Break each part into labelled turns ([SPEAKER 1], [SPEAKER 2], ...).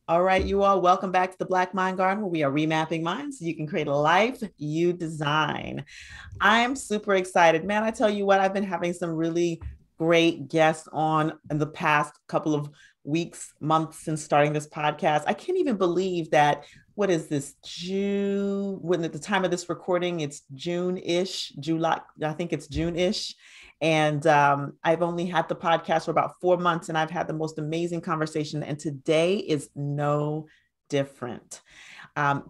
[SPEAKER 1] All right, you all, welcome back to the Black Mind Garden, where we are remapping minds so you can create a life you design. I'm super excited, man. I tell you what, I've been having some really great guests on in the past couple of weeks, months since starting this podcast. I can't even believe that. What is this, June? When at the time of this recording, it's June-ish, July. I think it's June-ish. And I've only had the podcast for about 4 months, and I've had the most amazing conversation. And today is no different.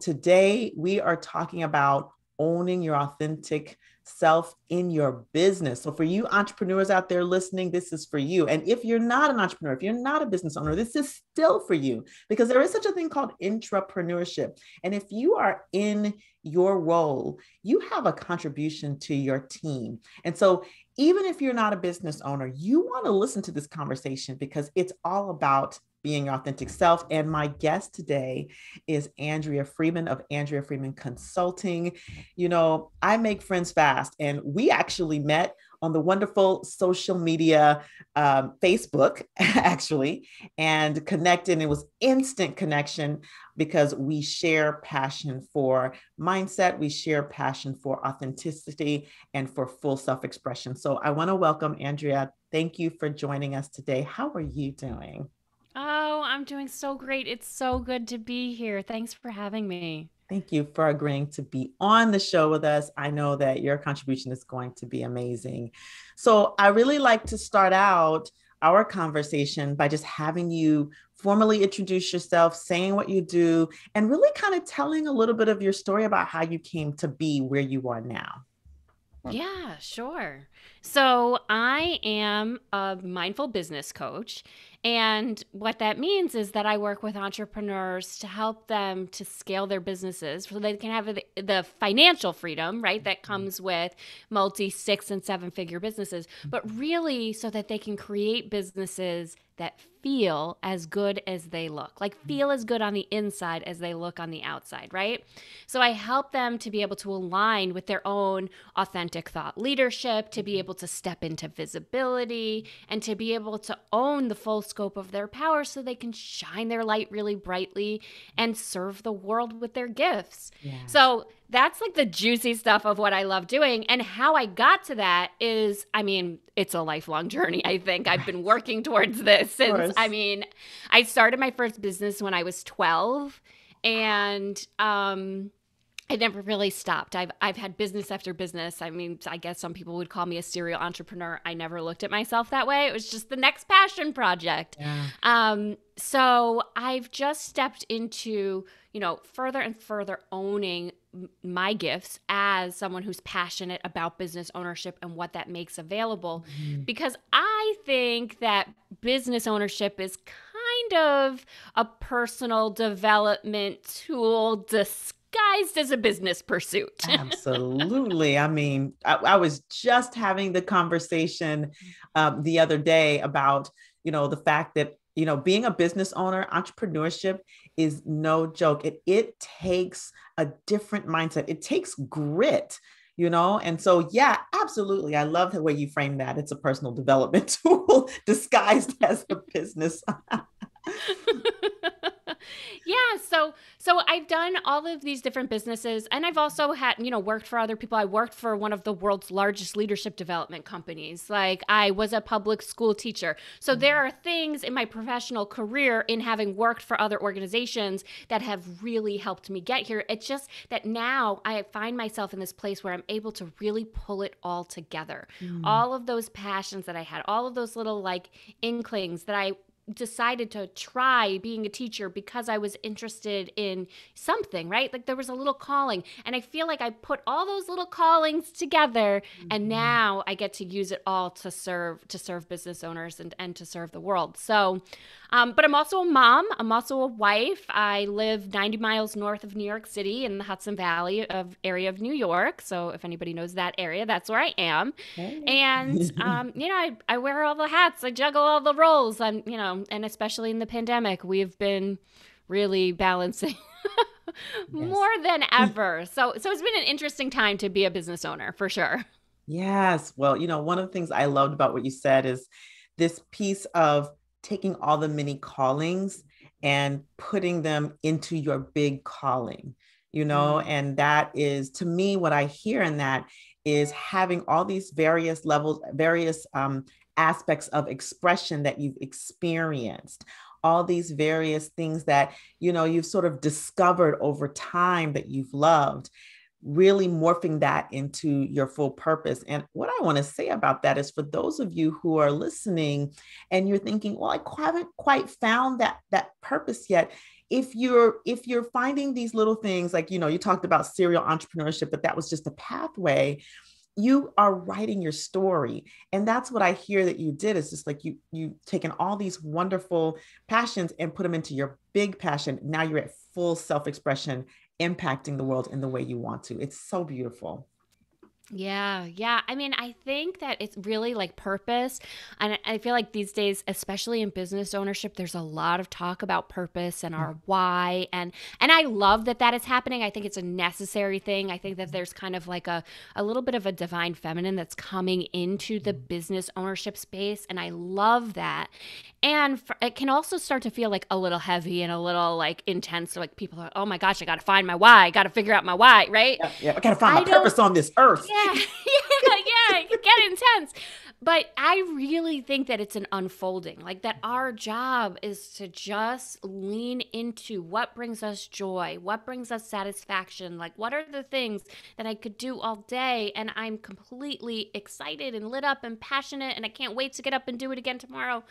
[SPEAKER 1] Today, we are talking about owning your authentic self in your business. So, for you entrepreneurs out there listening, this is for you. And if you're not an entrepreneur, if you're not a business owner, this is still for you because there is such a thing called intrapreneurship. And if you are in your role, you have a contribution to your team. And so, even if you're not a business owner, you want to listen to this conversation because it's all about being your authentic self. And my guest today is Andrea Freeman of Andrea Freeman Consulting. You know, I make friends fast, and we actually met on the wonderful social media, Facebook, actually, and connected. And it was instant connection because we share passion for mindset, we share passion for authenticity, and for full self-expression. So I want to welcome Andrea. Thank you for joining us today. How are you doing?
[SPEAKER 2] Oh, I'm doing so great. It's so good to be here. Thanks for having me.
[SPEAKER 1] Thank you for agreeing to be on the show with us. I know that your contribution is going to be amazing. So, I really like to start out our conversation by just having you formally introduce yourself, saying what you do, and really kind of telling a little bit of your story about how you came to be where you are now.
[SPEAKER 2] Yeah, sure. So, I am a mindful business coach. And what that means is that I work with entrepreneurs to help them to scale their businesses so they can have the financial freedom, right, that comes with multi six and seven figure businesses, but really so that they can create businesses that feel as good as they look, like feel as good on the inside as they look on the outside, right? So I help them to be able to align with their own authentic thought leadership, to be able to step into visibility, and to be able to own the full scope of their power so they can shine their light really brightly and serve the world with their gifts.
[SPEAKER 1] Yes,
[SPEAKER 2] So that's like the juicy stuff of what I love doing. And how I got to that is, I mean, it's a lifelong journey. I think I've
[SPEAKER 1] right.
[SPEAKER 2] been working towards this
[SPEAKER 1] Of
[SPEAKER 2] since, I
[SPEAKER 1] course.
[SPEAKER 2] mean, I started my first business when I was 12. And I never really stopped. I've had business after business. I mean, I guess some people would call me a serial entrepreneur. I never looked at myself that way. It was just the next passion project.
[SPEAKER 1] Yeah.
[SPEAKER 2] So I've just stepped into, further and further owning my gifts as someone who's passionate about business ownership and what that makes available.
[SPEAKER 1] Mhm.
[SPEAKER 2] Because I think that business ownership is kind of a personal development tool disguised as a business pursuit.
[SPEAKER 1] Absolutely. I mean, I was just having the conversation the other day about, the fact that, being a business owner, entrepreneurship is no joke. It takes a different mindset. It takes grit, And so, yeah, absolutely. I love the way you frame that. It's a personal development tool disguised as a business.
[SPEAKER 2] Yeah, so I've done all of these different businesses, and I've also had, worked for other people. I worked for one of the world's largest leadership development companies. Like, I was a public school teacher. So there are things in my professional career in having worked for other organizations that have really helped me get here. It's just that now I find myself in this place where I'm able to really pull it all together.
[SPEAKER 1] Mm.
[SPEAKER 2] All of those passions that I had, all of those little like inklings that I decided to try being a teacher because I was interested in something, right? Like there was a little calling. And I feel like I put all those little callings together, and
[SPEAKER 1] Mhm.
[SPEAKER 2] now I get to use it all to serve business owners and to serve the world. So but I'm also a mom. I'm also a wife. I live 90 miles north of New York City in the Hudson Valley of area of New York. So if anybody knows that area, that's where I am.
[SPEAKER 1] Hey.
[SPEAKER 2] And I wear all the hats. I juggle all the roles. And especially in the pandemic, we've been really balancing
[SPEAKER 1] Yes.
[SPEAKER 2] more than ever. So it's been an interesting time to be a business owner for sure.
[SPEAKER 1] Yes. Well, one of the things I loved about what you said is this piece of taking all the many callings and putting them into your big calling,
[SPEAKER 2] Mm.
[SPEAKER 1] and that is to me what I hear in that is having all these various levels, various aspects of expression that you've experienced, all these various things that you've sort of discovered over time that you've loved, really morphing that into your full purpose. And what I want to say about that is for those of you who are listening and you're thinking, well, I haven't quite found that purpose yet. If you're finding these little things, like you talked about serial entrepreneurship, but that was just a pathway. You are writing your story, and that's what I hear that you did. Is just like you taken all these wonderful passions and put them into your big passion. Now you're at full self-expression, impacting the world in the way you want to. It's so beautiful.
[SPEAKER 2] Yeah, yeah. I mean, I think that it's really like purpose. And I feel like these days, especially in business ownership, there's a lot of talk about purpose and our why. And I love that that is happening. I think it's a necessary thing. I think that there's kind of like a little bit of a divine feminine that's coming into the business ownership space. And I love that. And it can also start to feel like a little heavy and a little like intense. So like people are, oh my gosh, I got to find my why. I got to figure out my why, right?
[SPEAKER 1] Yeah, yeah. I gotta find my
[SPEAKER 2] I don't
[SPEAKER 1] purpose on this earth.
[SPEAKER 2] yeah, yeah, it could get intense. But I really think that it's an unfolding, like that our job is to just lean into what brings us joy, what brings us satisfaction, like what are the things that I could do all day and I'm completely excited and lit up and passionate and I can't wait to get up and do it again tomorrow.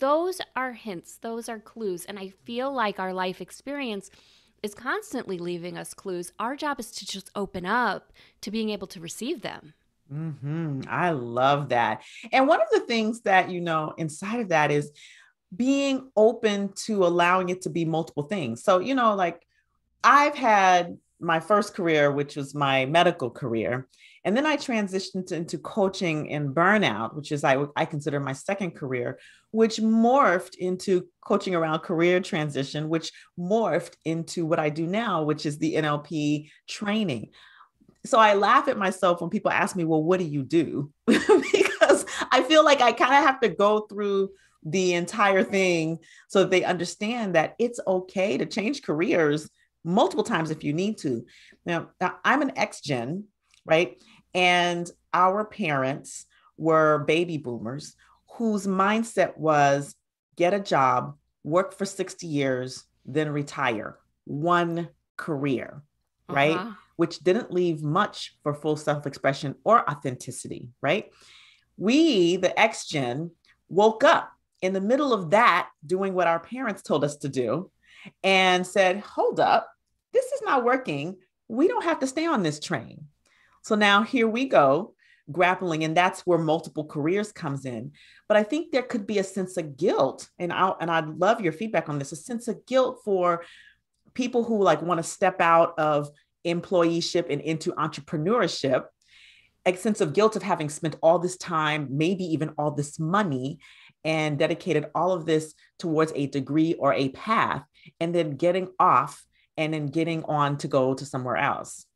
[SPEAKER 2] Those are hints, those are clues. And I feel like our life experience is constantly leaving us clues. Our job is to just open up to being able to receive them.
[SPEAKER 1] I love that. And one of the things that, inside of that is being open to allowing it to be multiple things. So, like I've had my first career, which was my medical career. And then I transitioned into coaching and burnout, which is I consider my second career, which morphed into coaching around career transition, which morphed into what I do now, which is the NLP training. So I laugh at myself when people ask me, well, what do you do? Because I feel like I kind of have to go through the entire thing so that they understand that it's okay to change careers multiple times if you need to. Now I'm an ex-gen, right? And our parents were baby boomers whose mindset was get a job, work for 60 years, then retire. One career,
[SPEAKER 2] Uh
[SPEAKER 1] right?
[SPEAKER 2] huh.
[SPEAKER 1] Which didn't leave much for full self-expression or authenticity, right? We, the X Gen, woke up in the middle of that, doing what our parents told us to do, and said, hold up, this is not working. We don't have to stay on this train. So now here we go, grappling, and that's where multiple careers comes in. But I think there could be a sense of guilt, and I'd love your feedback on this, a sense of guilt for people who like want to step out of employeeship and into entrepreneurship, a sense of guilt of having spent all this time, maybe even all this money, and dedicated all of this towards a degree or a path, and then getting off and then getting on to go to somewhere else.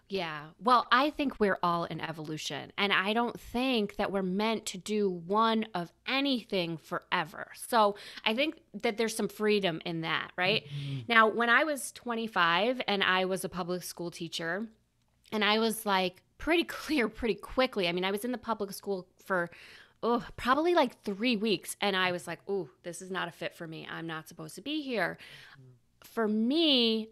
[SPEAKER 2] Yeah. Well, I think we're all in evolution, and I don't think that we're meant to do one of anything forever. So I think that there's some freedom in that, right?
[SPEAKER 1] Mm-hmm.
[SPEAKER 2] Now, when I was 25 and I was a public school teacher, and I was like pretty clear pretty quickly. I mean, I was in the public school for probably like 3 weeks, and I was like, oh, this is not a fit for me. I'm not supposed to be here. For me,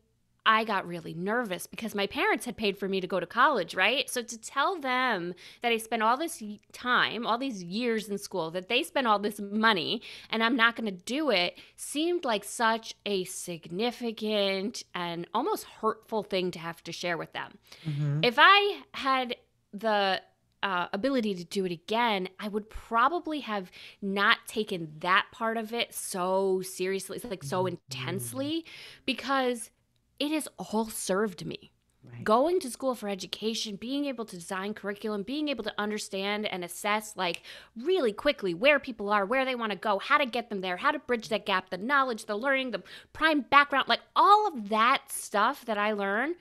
[SPEAKER 2] I got really nervous because my parents had paid for me to go to college, right? So to tell them that I spent all this time, all these years in school, that they spent all this money and I'm not going to do it seemed like such a significant and almost hurtful thing to have to share with them.
[SPEAKER 1] Mm-hmm.
[SPEAKER 2] If I had the ability to do it again, I would probably have not taken that part of it so seriously, like so
[SPEAKER 1] Mm-hmm.
[SPEAKER 2] intensely, because it has all served me.
[SPEAKER 1] Right.
[SPEAKER 2] Going to school for education, being able to design curriculum, being able to understand and assess like really quickly where people are, where they want to go, how to get them there, how to bridge that gap, the knowledge, the learning, the prime background, like all of that stuff that I learned,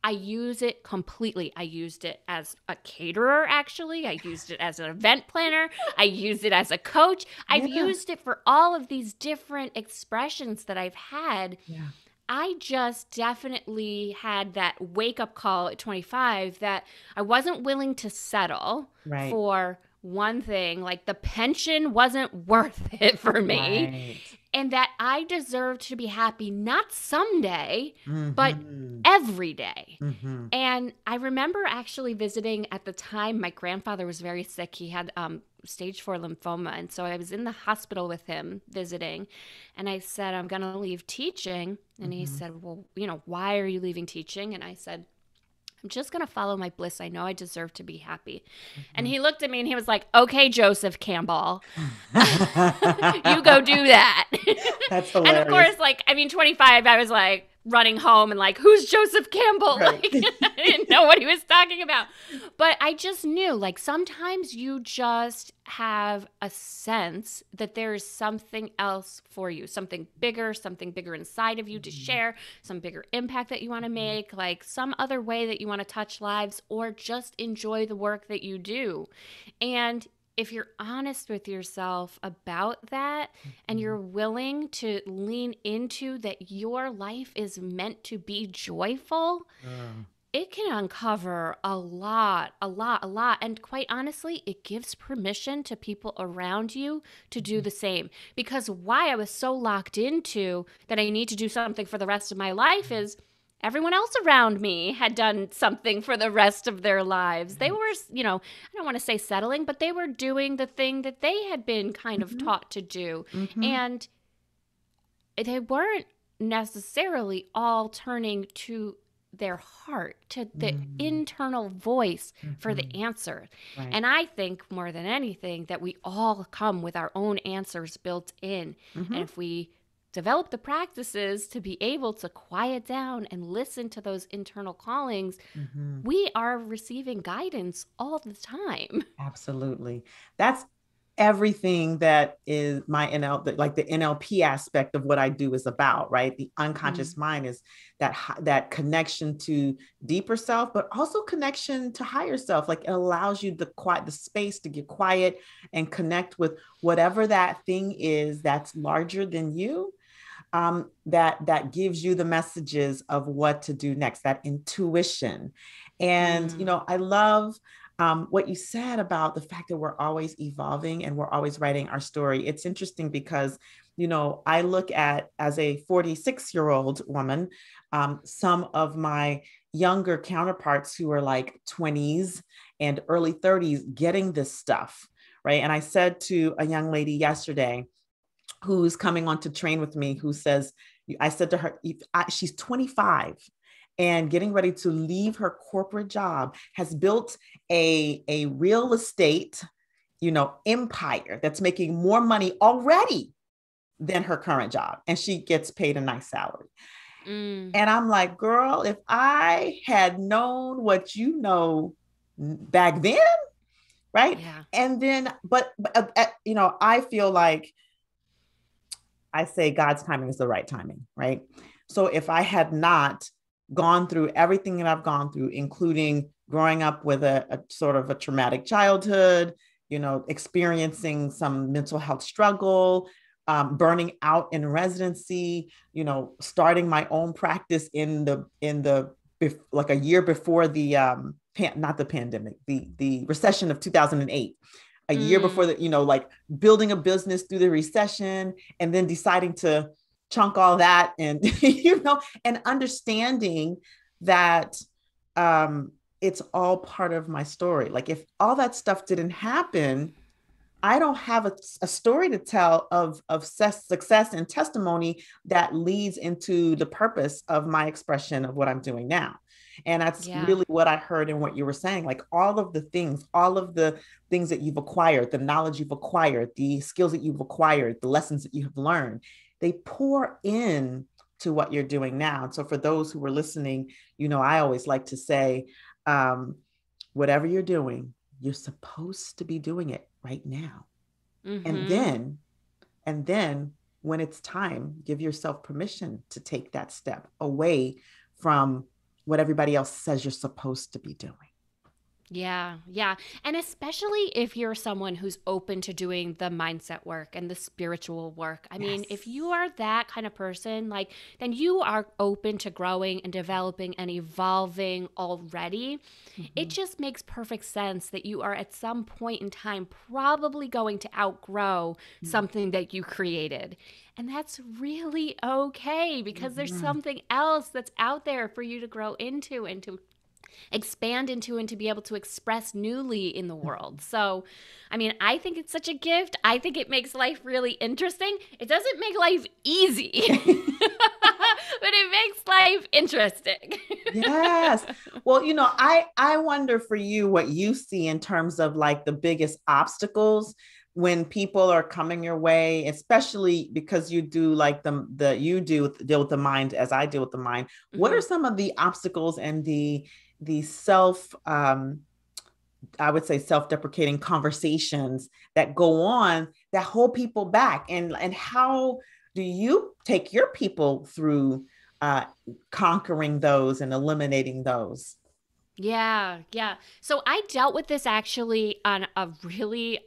[SPEAKER 2] I use it completely. I used it as a caterer, actually. I used it as an event planner. I used it as a coach. I've
[SPEAKER 1] Yeah.
[SPEAKER 2] used it for all of these different expressions that I've had.
[SPEAKER 1] Yeah.
[SPEAKER 2] I just definitely had that wake up call at 25 that I wasn't willing to settle
[SPEAKER 1] Right.
[SPEAKER 2] for one thing. Like the pension wasn't worth it for me,
[SPEAKER 1] Right.
[SPEAKER 2] and that I deserved to be happy not someday, but
[SPEAKER 1] Mm-hmm.
[SPEAKER 2] every day.
[SPEAKER 1] Mm-hmm.
[SPEAKER 2] And I remember actually visiting at the time, my grandfather was very sick. He had stage 4 lymphoma. And so I was in the hospital with him visiting. And I said, I'm going to leave teaching. And he
[SPEAKER 1] Mm-hmm.
[SPEAKER 2] said, well, why are you leaving teaching? And I said, I'm just going to follow my bliss. I know I deserve to be happy. And he looked at me and he was like, okay, Joseph Campbell, you go do that.
[SPEAKER 1] That's
[SPEAKER 2] And of
[SPEAKER 1] hilarious.
[SPEAKER 2] course, 25, I was like running home and like, who's Joseph Campbell?
[SPEAKER 1] Right.
[SPEAKER 2] Like, I didn't know what he was talking about. But I just knew, like, sometimes you just have a sense that there is something else for you, something bigger inside of you to share, some bigger impact that you want to make, like some other way that you want to touch lives or just enjoy the work that you do. And if you're honest with yourself about that and
[SPEAKER 1] Mhm.
[SPEAKER 2] you're willing to lean into that your life is meant to be joyful,
[SPEAKER 1] Girl.
[SPEAKER 2] it can uncover a lot, a lot, a lot. And quite honestly, it gives permission to people around you to do the same. Because why I was so locked into that I need to do something for the rest of my life is everyone else around me had done something for the rest of their lives. They
[SPEAKER 1] Right.
[SPEAKER 2] were, I don't want to say settling, but they were doing the thing that they had been kind of
[SPEAKER 1] Mm-hmm.
[SPEAKER 2] taught to do.
[SPEAKER 1] Mm-hmm.
[SPEAKER 2] And they weren't necessarily all turning to their heart, to the
[SPEAKER 1] Mm-hmm.
[SPEAKER 2] internal voice for the
[SPEAKER 1] Mm-hmm.
[SPEAKER 2] answer.
[SPEAKER 1] Right.
[SPEAKER 2] And I think more than anything that we all come with our own answers built in. And
[SPEAKER 1] Mm-hmm.
[SPEAKER 2] if we develop the practices to be able to quiet down and listen to those internal callings,
[SPEAKER 1] Mm-hmm.
[SPEAKER 2] we are receiving guidance all the time.
[SPEAKER 1] Absolutely. That's everything that is my like the NLP aspect of what I do is about, right? The
[SPEAKER 2] Mm.
[SPEAKER 1] unconscious mind is that connection to deeper self, but also connection to higher self. Like it allows you the space to get quiet and connect with whatever that thing is that's larger than you. That gives you the messages of what to do next, that intuition. And
[SPEAKER 2] Mm.
[SPEAKER 1] I love what you said about the fact that we're always evolving and we're always writing our story. It's interesting because I look at, as a 46-year-old woman, some of my younger counterparts who are like 20s and early 30s getting this stuff, right? And I said to a young lady yesterday who's coming on to train with me, who says, I said to her, she's 25 and getting ready to leave her corporate job, has built a real estate, empire that's making more money already than her current job. And she gets paid a nice salary.
[SPEAKER 2] Mm.
[SPEAKER 1] And I'm like, girl, if I had known what you know back then, right?
[SPEAKER 2] Yeah.
[SPEAKER 1] And then, I feel like I say God's timing is the right timing, right? So if I had not gone through everything that I've gone through, including growing up with a sort of a traumatic childhood, experiencing some mental health struggle, burning out in residency, starting my own practice in the like a year before the not the pandemic, the recession of 2008, a year before
[SPEAKER 2] Mm.
[SPEAKER 1] that, like building a business through the recession and then deciding to chunk all that and, and understanding that it's all part of my story. Like if all that stuff didn't happen, I don't have a story to tell of success and testimony that leads into the purpose of my expression of what I'm doing now. And that's
[SPEAKER 2] Yeah.
[SPEAKER 1] really what I heard in what you were saying. Like all of the things that you've acquired, the knowledge you've acquired, the skills that you've acquired, the lessons that you have learned, they pour in to what you're doing now. And so for those who were listening, I always like to say, whatever you're doing, you're supposed to be doing it right now. And
[SPEAKER 2] Mm-hmm.
[SPEAKER 1] then, and then when it's time, give yourself permission to take that step away from what everybody else says you're supposed to be doing.
[SPEAKER 2] Yeah, yeah. And especially if you're someone who's open to doing the mindset work and the spiritual work. I mean, if you
[SPEAKER 1] Yes.
[SPEAKER 2] are that kind of person, like, then you are open to growing and developing and evolving already. It
[SPEAKER 1] Mhm.
[SPEAKER 2] just makes perfect sense that you are at some point in time probably going to outgrow something that you created. And that's really okay because there's
[SPEAKER 1] Mhm.
[SPEAKER 2] something else that's out there for you to grow into and to expand into and to be able to express newly in the world. So, I mean, I think it's such a gift. I think it makes life really interesting. It doesn't make life easy, but it makes life interesting.
[SPEAKER 1] Yes. Well, I wonder for you what you see in terms of like the biggest obstacles when people are coming your way, especially because you do like you do deal with the mind as I deal with the mind. What are
[SPEAKER 2] Mhm.
[SPEAKER 1] some of the obstacles and the self I would say self-deprecating conversations that go on that hold people back, and how do you take your people through uh, conquering those and eliminating those?
[SPEAKER 2] Yeah, yeah. So I dealt with this actually on a really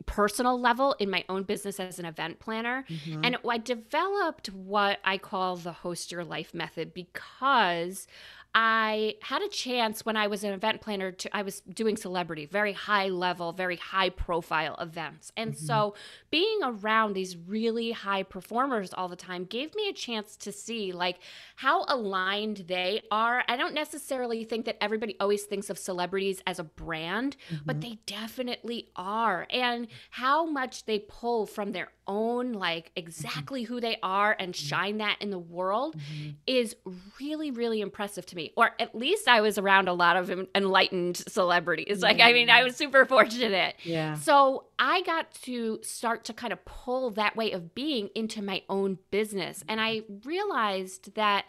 [SPEAKER 2] personal level in my own business as an event planner.
[SPEAKER 1] Mm-hmm.
[SPEAKER 2] And I developed what I call the host your life method because I had a chance when I was an event planner I was doing celebrity, very high level, very high profile events. And
[SPEAKER 1] Mm-hmm.
[SPEAKER 2] so being around these really high performers all the time gave me a chance to see like how aligned they are. I don't necessarily think that everybody always thinks of celebrities as a brand, but
[SPEAKER 1] Mm-hmm.
[SPEAKER 2] they definitely are. And how much they pull from their own, like exactly who they are and shine that in the world
[SPEAKER 1] Mm-hmm.
[SPEAKER 2] is really, really impressive to me. Or at least I was around a lot of enlightened celebrities. Like, I
[SPEAKER 1] Yeah.
[SPEAKER 2] mean, I was super fortunate.
[SPEAKER 1] Yeah.
[SPEAKER 2] So I got to start to kind of pull that way of being into my own business. And I realized that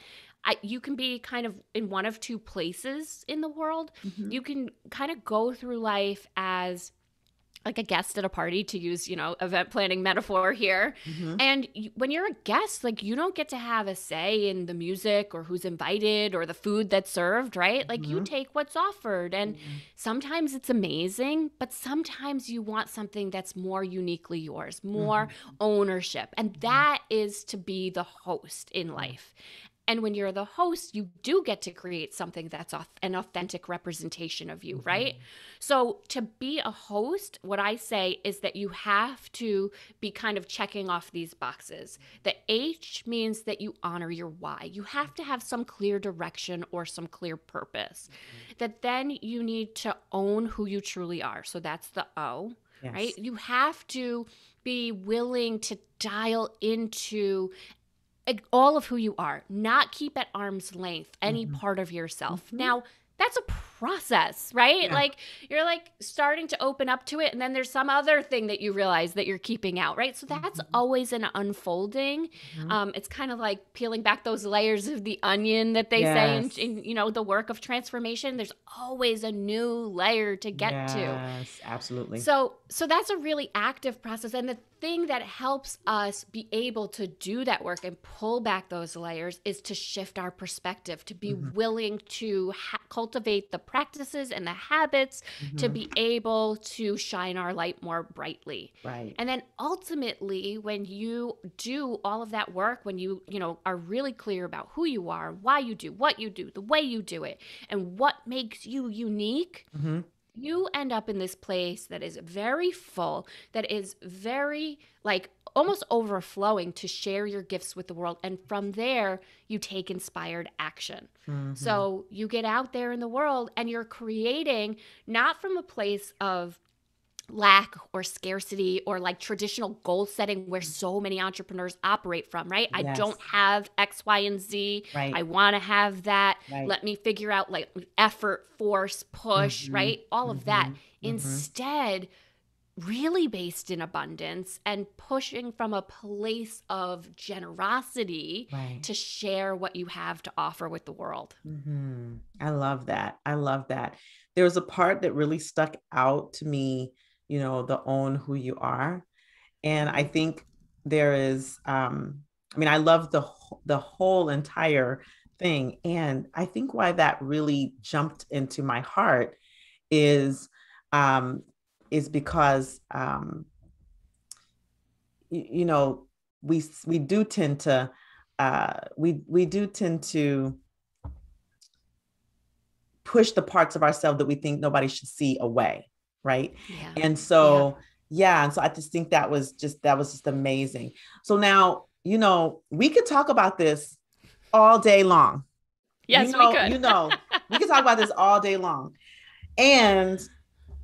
[SPEAKER 2] you can be kind of in one of two places in the world.
[SPEAKER 1] Mm-hmm.
[SPEAKER 2] You can kind of go through life as like a guest at a party, to use, event planning metaphor here.
[SPEAKER 1] Mm-hmm.
[SPEAKER 2] And when you're a guest, like you don't get to have a say in the music or who's invited or the food that's served, right? Like you
[SPEAKER 1] Mm-hmm.
[SPEAKER 2] take what's offered. And
[SPEAKER 1] Yeah.
[SPEAKER 2] sometimes it's amazing, but sometimes you want something that's more uniquely yours, more
[SPEAKER 1] Mm-hmm.
[SPEAKER 2] ownership. And
[SPEAKER 1] Mm-hmm.
[SPEAKER 2] that is to be the host in
[SPEAKER 1] Yeah.
[SPEAKER 2] life. And when you're the host, you do get to create something that's an authentic representation of you, right?
[SPEAKER 1] Mm-hmm.
[SPEAKER 2] So, to be a host, what I say is that you have to be kind of checking off these boxes. The H means that you honor your why. You have to have some clear direction or some clear purpose. That then you need to own who you truly are. So, that's the O, right?
[SPEAKER 1] Yes.
[SPEAKER 2] You have to be willing to dial into all of who you are, not keep at arm's length any
[SPEAKER 1] Mm-hmm.
[SPEAKER 2] part of yourself.
[SPEAKER 1] Mm-hmm.
[SPEAKER 2] Now, that's a process, right?
[SPEAKER 1] Yeah.
[SPEAKER 2] Like you're like starting to open up to it, and then there's some other thing that you realize that you're keeping out, right? So that's
[SPEAKER 1] Mm-hmm.
[SPEAKER 2] always an unfolding.
[SPEAKER 1] Mm-hmm.
[SPEAKER 2] It's kind of like peeling back those layers of the onion that they say
[SPEAKER 1] Yes.
[SPEAKER 2] in the work of transformation. There's always a new layer to get to.
[SPEAKER 1] Yes, absolutely.
[SPEAKER 2] So that's a really active process, and the thing that helps us be able to do that work and pull back those layers is to shift our perspective, to be
[SPEAKER 1] Mm-hmm.
[SPEAKER 2] willing to cultivate the practices and the habits to
[SPEAKER 1] Mm-hmm.
[SPEAKER 2] be able to shine our light more brightly.
[SPEAKER 1] Right.
[SPEAKER 2] And then ultimately, when you do all of that work, when you are really clear about who you are, why you do what you do, the way you do it, and what makes you unique,
[SPEAKER 1] Mm-hmm.
[SPEAKER 2] you end up in this place that is very full, that is very like almost overflowing to share your gifts with the world. And from there, you take inspired action.
[SPEAKER 1] Mm-hmm.
[SPEAKER 2] So you get out there in the world and you're creating not from a place of lack or scarcity or like traditional goal setting where so many entrepreneurs operate from, right? I don't
[SPEAKER 1] Yes.
[SPEAKER 2] have X, Y, and Z. I
[SPEAKER 1] Right.
[SPEAKER 2] want to have that.
[SPEAKER 1] Right.
[SPEAKER 2] Let me figure out like effort, force, push,
[SPEAKER 1] Mm-hmm.
[SPEAKER 2] right? All of that.
[SPEAKER 1] Mm-hmm. Mm-hmm.
[SPEAKER 2] Instead, really based in abundance and pushing from a place of generosity
[SPEAKER 1] Right.
[SPEAKER 2] to share what you have to offer with the world.
[SPEAKER 1] Mm-hmm. I love that. I love that. There was a part that really stuck out to me, the own who you are. And I
[SPEAKER 2] Mhm.
[SPEAKER 1] think there is, I mean, I love the whole entire thing. And I think why that really jumped into my heart is um, because you know, we do tend to we do tend to push the parts of ourselves that we think nobody should see away, right?
[SPEAKER 2] Yeah.
[SPEAKER 1] And
[SPEAKER 2] Yeah.
[SPEAKER 1] so yeah, and so I just think that was just amazing. So now, we could talk about this all day long.
[SPEAKER 2] Yes, we could.
[SPEAKER 1] We could talk about this all day long. And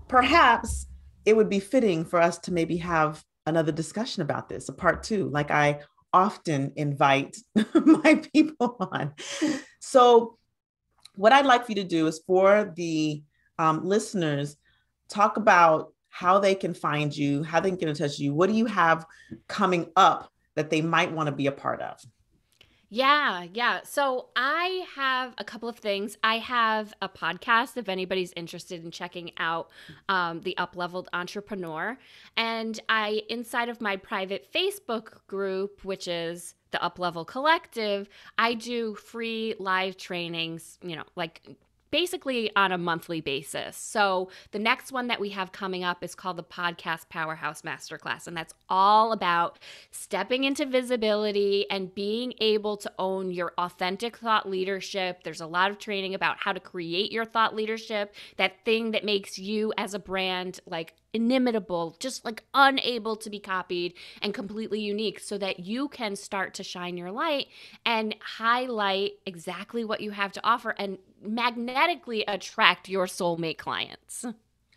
[SPEAKER 1] perhaps it would be fitting for us to maybe have another discussion about this, a part two, like I often invite my people on. So, what I'd like for you to do is for the listeners, talk about how they can find you, how they can get in touch with you. What do you have coming up that they might want to be a part of?
[SPEAKER 2] Yeah, yeah. So I have a couple of things. I have a podcast if anybody's interested in checking out the Upleveled Entrepreneur. And inside of my private Facebook group, which is the Uplevel Collective, I do free live trainings, like basically on a monthly basis. So the next one that we have coming up is called the Podcast Powerhouse Masterclass. And that's all about stepping into visibility and being able to own your authentic thought leadership. There's a lot of training about how to create your thought leadership, that thing that makes you as a brand like inimitable, just like unable to be copied and completely unique, so that you can start to shine your light and highlight exactly what you have to offer and magnetically attract your soulmate clients.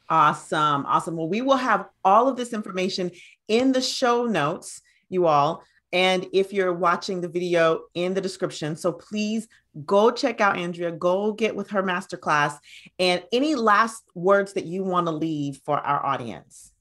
[SPEAKER 1] Awesome. Awesome. Well, we will have all of this information in the show notes, you all. And if you're watching the video, in the description. So please go check out Andrea, go get with her masterclass. And any last words that you want to leave for our audience?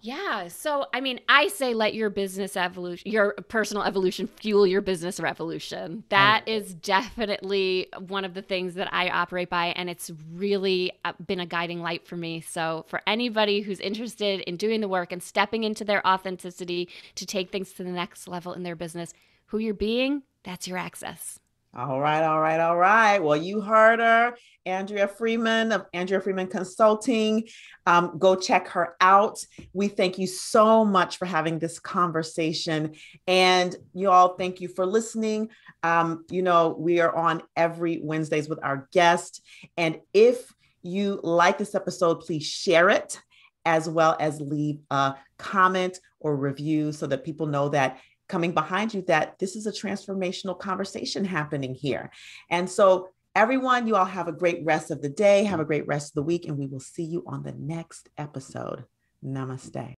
[SPEAKER 2] Yeah. So, I mean, I say let your business evolution, your personal evolution fuel your business revolution.
[SPEAKER 1] I love
[SPEAKER 2] That is definitely one of the things that I operate by. And it's really been a guiding light for me. So, for anybody who's interested in doing the work and stepping into their authenticity to take things to the next level in their business, who you're being, that's your access.
[SPEAKER 1] All right, all right, all right. Well, you heard her, Andrea Freeman of Andrea Freeman Consulting. Go check her out. We thank you so much for having this conversation. And you all, thank you for listening. We are on every Wednesdays with our guest. And if you like this episode, please share it, as well as leave a comment or review so that people know that coming behind you, that this is a transformational conversation happening here. And so everyone, you all have a great rest of the day, have a great rest of the week, and we will see you on the next episode. Namaste.